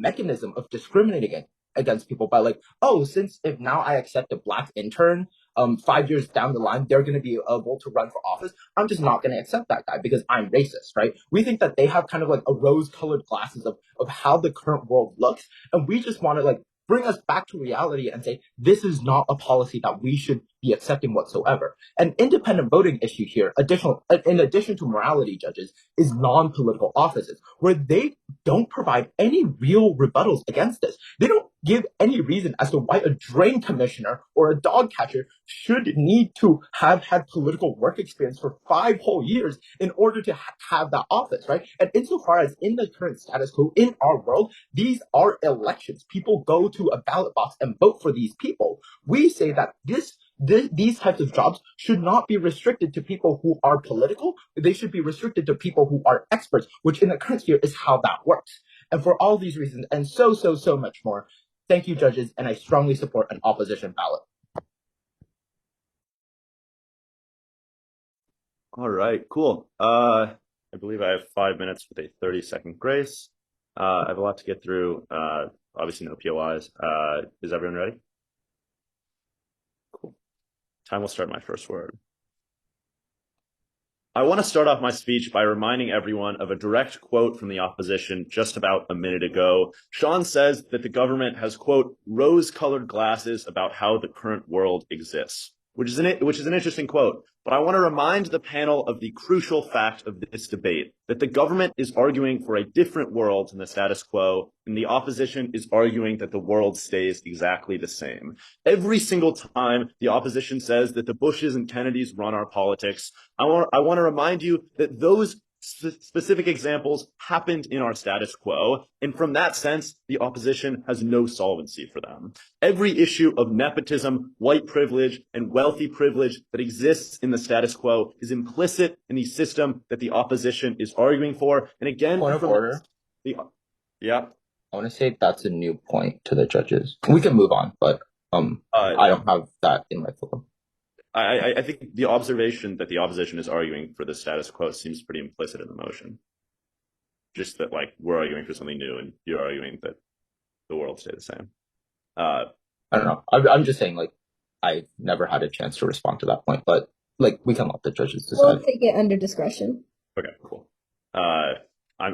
A: mechanism of discriminating against people by like, oh, since if now I accept a black intern, 5 years down the line, they're going to be able to run for office. I'm just not going to accept that guy because I'm racist, right? We think that they have kind of like a rose-colored glasses of how the current world looks, and we just want to like bring us back to reality and say this is not a policy that we should be accepting whatsoever. An independent voting issue here, in addition to morality, judges, is non-political offices where they don't provide any real rebuttals against this. They don't give any reason as to why a drain commissioner or a dog catcher should need to have had political work experience for 5 whole years in order to have that office, right? And insofar as in the current status quo in our world, these are elections. People go to a ballot box and vote for these people. We say that these types of jobs should not be restricted to people who are political. They should be restricted to people who are experts, which in the current sphere is how that works. And for all these reasons and so much more, thank you, judges, and I strongly support an opposition ballot.
B: All right, cool. I believe I have 5 minutes with a 30-second grace. I have a lot to get through. Obviously, no POIs. Is everyone ready? Cool. Time will start my first word. I want to start off my speech by reminding everyone of a direct quote from the opposition just about a minute ago. Sean says that the government has, quote, rose-colored glasses about how the current world exists, which is an interesting quote. But I want to remind the panel of the crucial fact of this debate, that the government is arguing for a different world than the status quo, and the opposition is arguing that the world stays exactly the same. Every single time the opposition says that the Bushes and Kennedys run our politics, I want to remind you that those specific examples happened in our status quo, and from that sense, the opposition has no solvency for them. Every issue of nepotism, white privilege, and wealthy privilege that exists in the status quo is implicit in the system that the opposition is arguing for. And again,
A: point of order.
B: Yeah.
A: I want to say that's a new point to the judges. We can move on, but I don't have that in my floor.
B: I think the observation that the opposition is arguing for the status quo seems pretty implicit in the motion. Just that, like, we're arguing for something new and you're arguing that the world stay the same.
A: I don't know. I'm just saying, like, I never had a chance to respond to that point, but, like, we can let the judges decide.
D: We'll take it under discretion.
B: Okay, cool.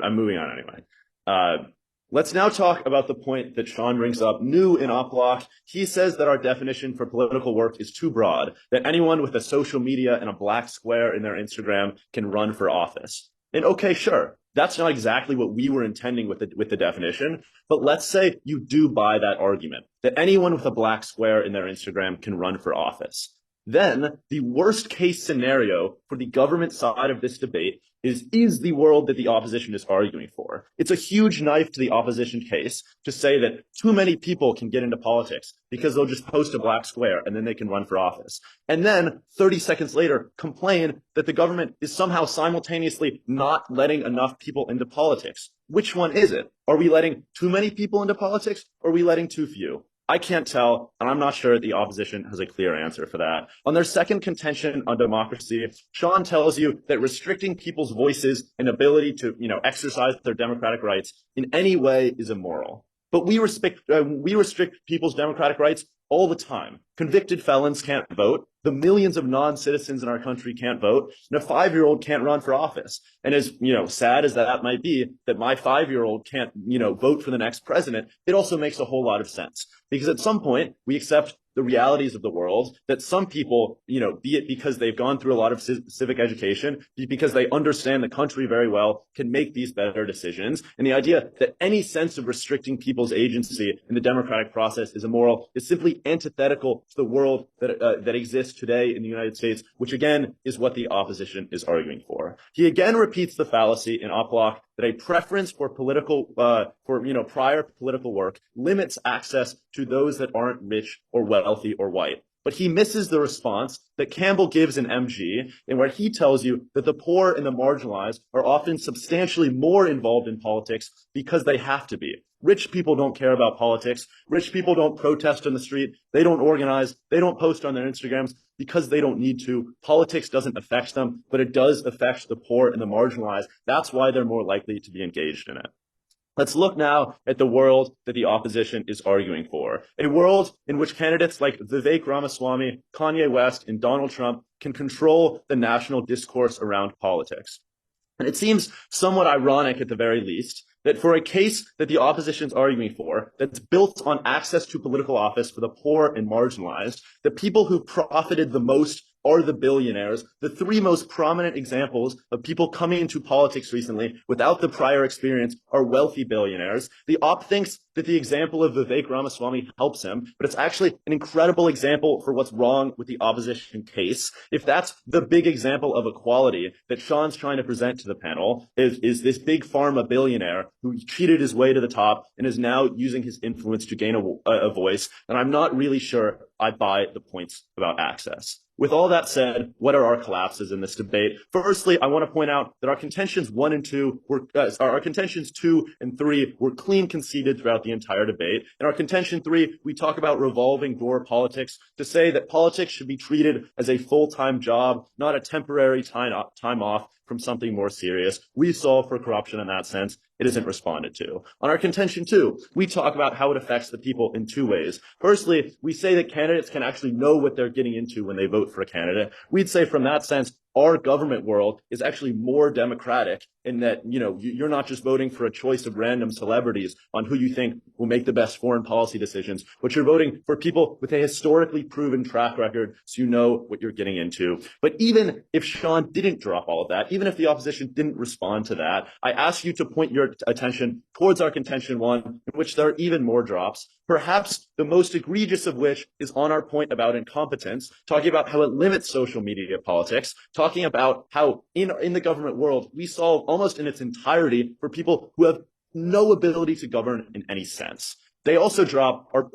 B: I'm moving on anyway. Let's now talk about the point that Sean brings up, new in op block. He says that our definition for political work is too broad, that anyone with a social media and a black square in their Instagram can run for office. And okay, sure, that's not exactly what we were intending with the definition, but let's say you do buy that argument, that anyone with a black square in their Instagram can run for office. Then the worst case scenario for the government side of this debate is the world that the opposition is arguing for. It's a huge knife to the opposition case to say that too many people can get into politics because they'll just post a black square and then they can run for office. And then 30 seconds later, complain that the government is somehow simultaneously not letting enough people into politics. Which one is it? Are we letting too many people into politics or are we letting too few? I can't tell, and I'm not sure the opposition has a clear answer for that. On their second contention on democracy, Sean tells you that restricting people's voices and ability to, exercise their democratic rights in any way is immoral. But we restrict people's democratic rights all the time. Convicted felons can't vote. The millions of non-citizens in our country can't vote, and a 5-year-old can't run for office. And as, sad as that might be, that my 5-year-old can't, vote for the next president, it also makes a whole lot of sense. Because at some point, we accept the realities of the world, that some people, be it because they've gone through a lot of civic education, because they understand the country very well, can make these better decisions. And the idea that any sense of restricting people's agency in the democratic process is immoral is simply antithetical to the world that exists today in the United States, which again is what the opposition is arguing for. He again repeats the fallacy in op block that a preference for prior political work limits access to those that aren't rich or wealthy or white. But he misses the response that Campbell gives in MG, in where he tells you that the poor and the marginalized are often substantially more involved in politics because they have to be. Rich people don't care about politics. Rich people don't protest on the street. They don't organize. They don't post on their Instagrams because they don't need to. Politics doesn't affect them, but it does affect the poor and the marginalized. That's why they're more likely to be engaged in it. Let's look now at the world that the opposition is arguing for. A world in which candidates like Vivek Ramaswamy, Kanye West, and Donald Trump can control the national discourse around politics. And it seems somewhat ironic, at the very least, that for a case that the opposition is arguing for, that's built on access to political office for the poor and marginalized, the people who profited the most are the billionaires. The three most prominent examples of people coming into politics recently without the prior experience are wealthy billionaires. The op thinks that the example of Vivek Ramaswamy helps him, but it's actually an incredible example for what's wrong with the opposition case. If that's the big example of equality that Sean's trying to present to the panel, is this big pharma billionaire who cheated his way to the top and is now using his influence to gain a voice, then I'm not really sure I buy the points about access. With all that said, what are our collapses in this debate? Firstly, I want to point out that our contentions 1 and 2 were, our contentions 2 and 3 were clean conceded throughout the entire debate. In our contention 3, we talk about revolving door politics to say that politics should be treated as a full-time job, not a temporary time off from something more serious. We solve for corruption in that sense. It isn't responded to. On our contention 2, we talk about how it affects the people in 2 ways. Firstly, we say that candidates can actually know what they're getting into when they vote for a candidate. We'd say from that sense, our government world is actually more democratic in that, you're not just voting for a choice of random celebrities on who you think will make the best foreign policy decisions, but you're voting for people with a historically proven track record so you know what you're getting into. But even if Sean didn't drop all of that, even if the opposition didn't respond to that, I ask you to point your attention towards our contention 1, in which there are even more drops, perhaps the most egregious of which is on our point about incompetence, talking about how it limits social media politics, talking about how in the government world, we solve almost in its entirety for people who have no ability to govern in any sense. They also drop, or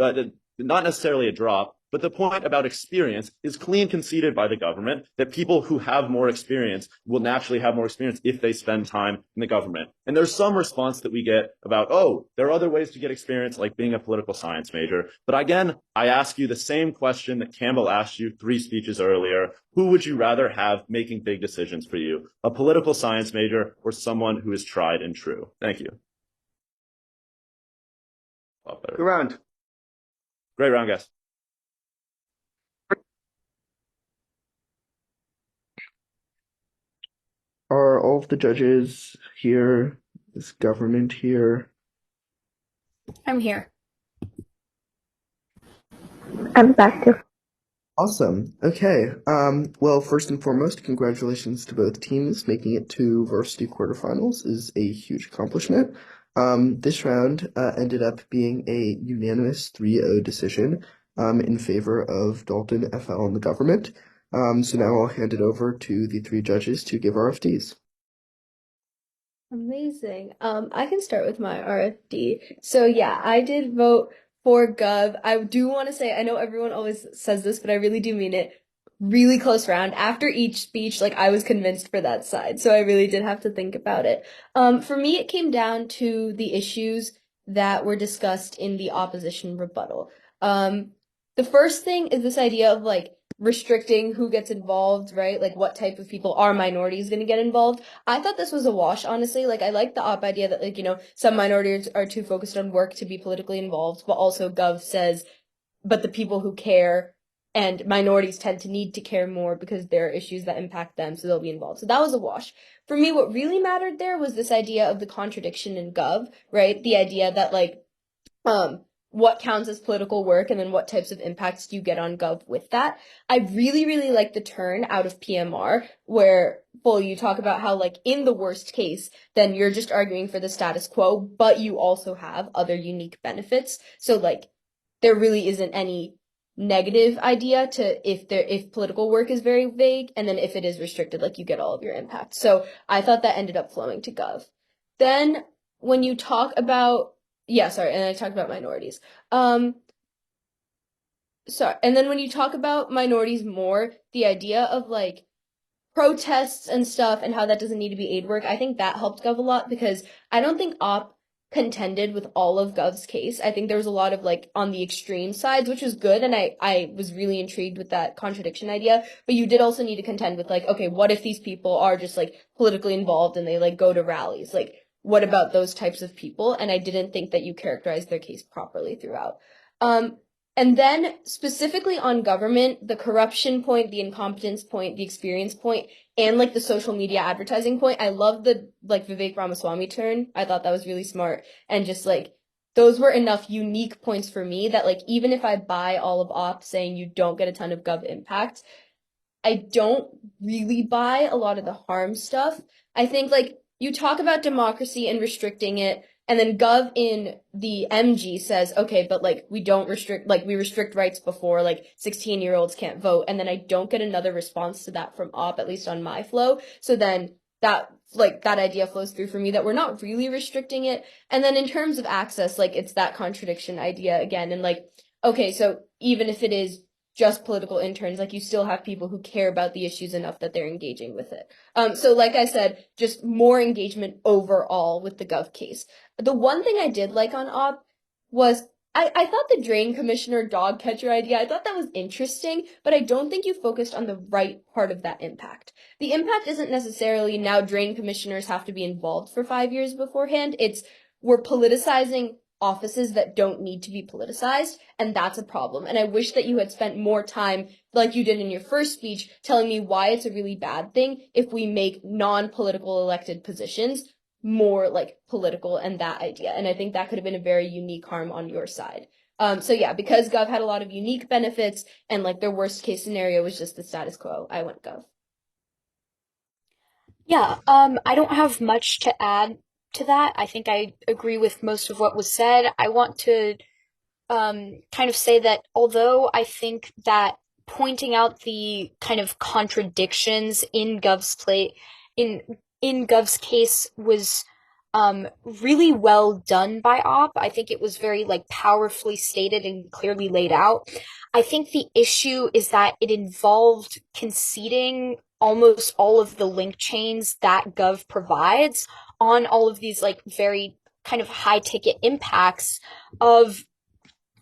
B: not necessarily a drop, but the point about experience is clean conceded by the government that people who have more experience will naturally have more experience if they spend time in the government. And there's some response that we get about, oh, there are other ways to get experience, like being a political science major. But again, I ask you the same question that Campbell asked you 3 speeches earlier. Who would you rather have making big decisions for you? A political science major or someone who is tried and true? Thank you.
C: Good round.
B: Great round, guys.
C: Are all of the judges here Is government here?
D: I'm here.
E: I'm back too.
C: Awesome. Okay. Well, first and foremost, congratulations to both teams. Making it to Varsity quarterfinals is a huge accomplishment. This round ended up being a unanimous 3-0 decision in favor of Dalton FL and the government. So now I'll hand it over to the three judges to give RFDs.
D: Amazing. I can start with my RFD. So yeah, I did vote for Gov. I do want to say, I know everyone always says this, but I really do mean it. Really close round. After each speech, like I was convinced for that side. So I really did have to think about it. For me, it came down to the issues that were discussed in the opposition rebuttal. The first thing is this idea of like restricting who gets involved, right? Like what type of people are minorities going to get involved. I thought this was a wash, honestly. Like, I like the op idea that, like, some minorities are too focused on work to be politically involved, but also Gov says, but the people who care and minorities tend to need to care more because there are issues that impact them, so they'll be involved. So that was a wash. For me, what really mattered there was this idea of the contradiction in Gov, right? The idea that, like, what counts as political work and then what types of impacts do you get on Gov with that. I really, really like the turn out of PMR where, Bull, you talk about how, like, in the worst case, then you're just arguing for the status quo, but you also have other unique benefits. So, like, there really isn't any negative idea to if political work is very vague, and then if it is restricted, like, you get all of your impact. So I thought that ended up flowing to Gov. Then when you talk about yeah, sorry, and I talked about minorities. Sorry, and then when you talk about minorities more, the idea of like protests and stuff and how that doesn't need to be aid work, I think that helped Gov a lot because I don't think Op contended with all of Gov's case. I think there was a lot of like on the extreme sides, which was good, and I was really intrigued with that contradiction idea. But you did also need to contend with like, okay, what if these people are just like politically involved and they like go to rallies? Like, what about those types of people? And I didn't think that you characterized their case properly throughout. And then specifically on government, the corruption point, the incompetence point, the experience point, and like the social media advertising point, I love the like Vivek Ramaswamy turn. I thought that was really smart. And just like those were enough unique points for me that like even if I buy all of op saying you don't get a ton of gov impact, I don't really buy a lot of the harm stuff. I think like you talk about democracy and restricting it, and then Gov in the MG says, okay, but like we don't restrict, like we restrict rights before, like 16-year-olds can't vote, and then I don't get another response to that from op, at least on my flow. So then that like that idea flows through for me that we're not really restricting it. And then in terms of access, like it's that contradiction idea again, and like okay, so even if it is just political interns, like you still have people who care about the issues enough that they're engaging with it. So like I said, just more engagement overall with the Gov case. The one thing I did like on op was I thought the drain commissioner dog catcher idea, I thought that was interesting, but I don't think you focused on the right part of that impact. The impact isn't necessarily now drain commissioners have to be involved for 5 years beforehand. It's we're politicizing offices that don't need to be politicized, and that's a problem. And I wish that you had spent more time, like you did in your first speech, telling me why it's a really bad thing if we make non-political elected positions more like political and that idea. And I think that could have been a very unique harm on your side. So yeah, because Gov had a lot of unique benefits and like their worst case scenario was just the status quo, I went Gov.
E: Yeah, I don't have much to add to that. I think I agree with most of what was said. I want to kind of say that although I think that pointing out the kind of contradictions in in Gov's case was really well done by Op. I think it was very like powerfully stated and clearly laid out. I think the issue is that it involved conceding almost all of the link chains that Gov provides on all of these like very kind of high ticket impacts of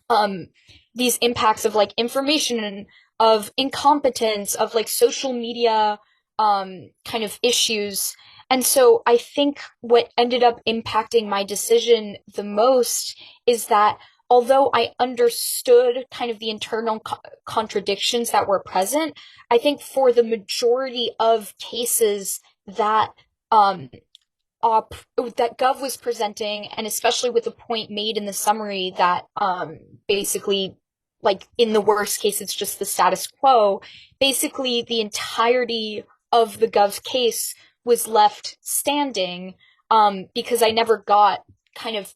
E: um these impacts of like information and of incompetence of like social media kind of issues. And so I think what ended up impacting my decision the most is that although I understood kind of the internal contradictions that were present, I think for the majority of cases that um that Gov was presenting, and especially with the point made in the summary that basically, like in the worst case, it's just the status quo. Basically, the entirety of the Gov case was left standing because I never got kind of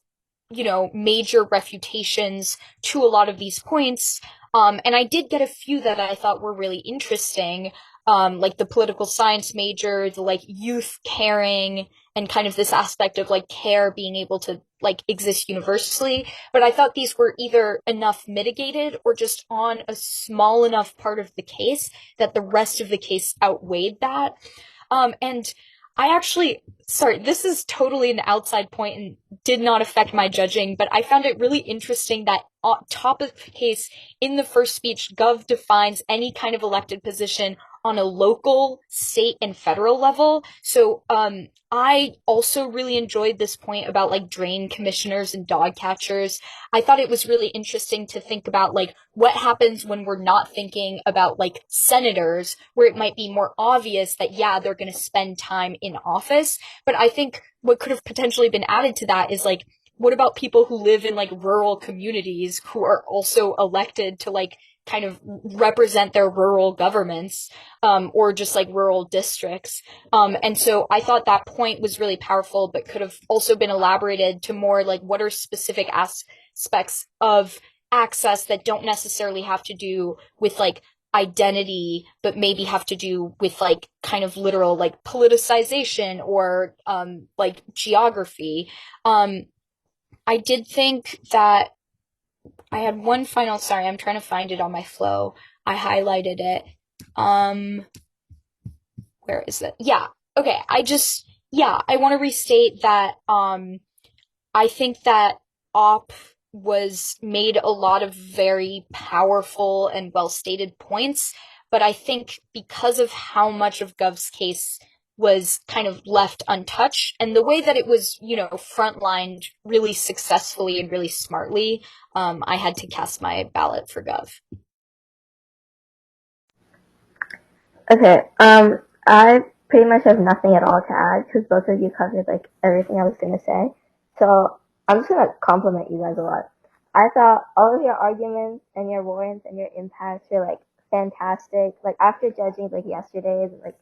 E: major refutations to a lot of these points. And I did get a few that I thought were really interesting, like the political science major, the like youth caring, and kind of this aspect of like care being able to like exist universally. But I thought these were either enough mitigated or just on a small enough part of the case that the rest of the case outweighed that. And I actually, sorry, this is totally an outside point and did not affect my judging, but I found it really interesting that top of the case in the first speech, Gov defines any kind of elected position on a local, state, and federal level. So I also really enjoyed this point about like drain commissioners and dog catchers. I thought it was really interesting to think about like what happens when we're not thinking about like senators, where it might be more obvious that, yeah, they're going to spend time in office. But I think what could have potentially been added to that is like, what about people who live in like rural communities who are also elected to like kind of represent their rural governments, or just like rural districts. And so I thought that point was really powerful, but could have also been elaborated to more like what are specific aspects of access that don't necessarily have to do with like identity, but maybe have to do with like kind of literal like politicization or like geography. I did think that I had one final, sorry, I'm trying to find it on my flow. I highlighted it. Where is it? Yeah. Okay. I want to restate that, I think that op was made a lot of very powerful and well stated points, but I think because of how much of Gov's case was kind of left untouched and the way that it was, frontlined really successfully and really smartly, I had to cast my ballot for Gov.
F: Okay, I pretty much have nothing at all to add because both of you covered like everything I was gonna say. So I'm just gonna compliment you guys a lot. I thought all of your arguments and your warrants and your impacts were like fantastic. Like after judging like yesterday's, like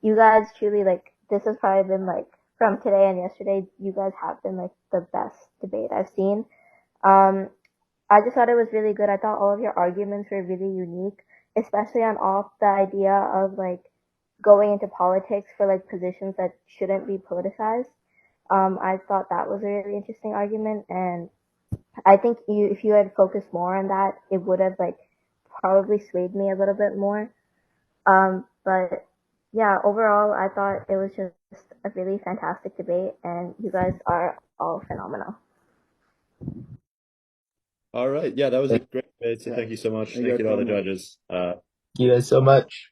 F: you guys truly like this has probably been like from today and yesterday, you guys have been like the best debate I've seen. Um, I just thought it was really good. I thought all of your arguments were really unique, especially on off the idea of like going into politics for like positions that shouldn't be politicized. I thought that was a really interesting argument, and I think if you had focused more on that, it would have like probably swayed me a little bit more. But yeah, overall, I thought it was just a really fantastic debate, and you guys are all phenomenal.
B: All right. Yeah, that was a great debate. So thank you so much. Thank you to all the judges.
A: Thank you guys so much.